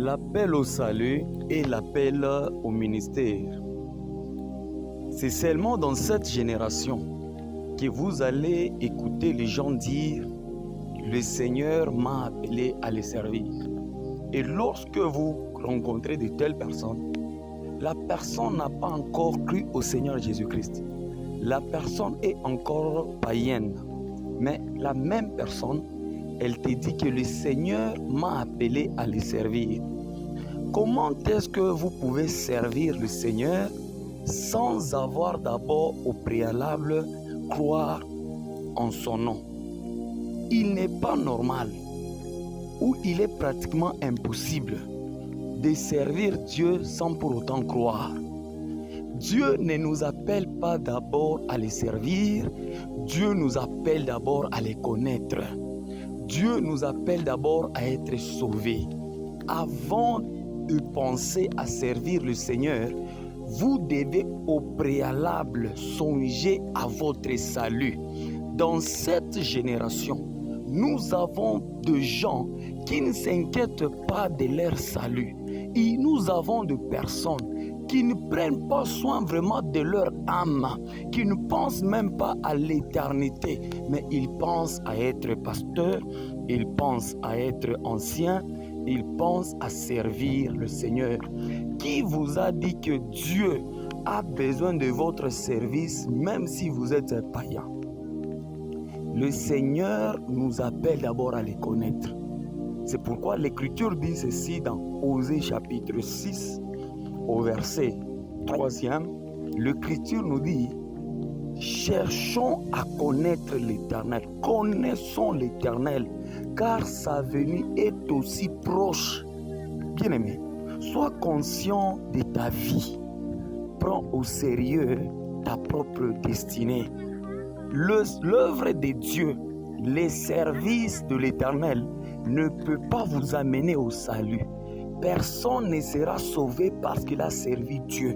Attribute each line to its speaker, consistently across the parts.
Speaker 1: L'appel au salut et l'appel au ministère. C'est seulement dans cette génération que vous allez écouter les gens dire « Le Seigneur m'a appelé à le servir ». Et lorsque vous rencontrez de telles personnes, la personne n'a pas encore cru au Seigneur Jésus-Christ. La personne est encore païenne. Mais la même personne, elle te dit que le Seigneur m'a appelé à le servir. Comment est-ce que vous pouvez servir le Seigneur sans avoir d'abord au préalable croire en son nom? Il n'est pas normal ou il est pratiquement impossible de servir Dieu sans pour autant croire. Dieu ne nous appelle pas d'abord à les servir, Dieu nous appelle d'abord à les connaître. Dieu nous appelle d'abord à être sauvés. Avant de penser à servir le Seigneur, vous devez au préalable songer à votre salut. Dans cette génération, nous avons des gens qui ne s'inquiètent pas de leur salut. Et nous avons des personnes qui ne prennent pas soin vraiment de leur âme, qui ne pensent même pas à l'éternité, mais ils pensent à être pasteur, ils pensent à être ancien, ils pensent à servir le Seigneur. Qui vous a dit que Dieu a besoin de votre service même si vous êtes païen? Le Seigneur nous appelle d'abord à les connaître. C'est pourquoi l'Écriture dit ceci dans Osée chapitre 6, au verset 3e. L'Écriture nous dit « Cherchons à connaître l'Éternel, connaissons l'Éternel, car sa venue est aussi proche. » Bien-aimé, sois conscient de ta vie. Prends au sérieux ta propre destinée. L'œuvre de Dieu, les services de l'Éternel ne peut pas vous amener au salut. Personne ne sera sauvé parce qu'il a servi Dieu.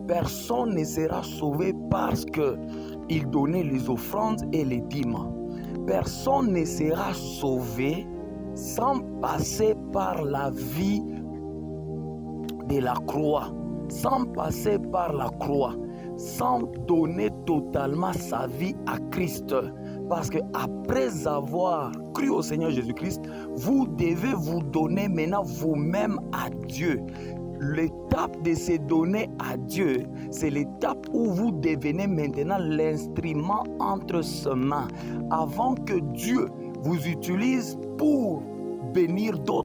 Speaker 1: Personne ne sera sauvé parce qu'il donnait les offrandes et les dîmes. Personne ne sera sauvé sans passer par la vie de la croix, sans passer par la croix, sans donner totalement sa vie à Christ. Parce qu'après avoir cru au Seigneur Jésus-Christ, vous devez vous donner maintenant vous-même à Dieu. L'étape de se donner à Dieu, c'est l'étape où vous devenez maintenant l'instrument entre ses mains, avant que Dieu vous utilise pour bénir d'autres.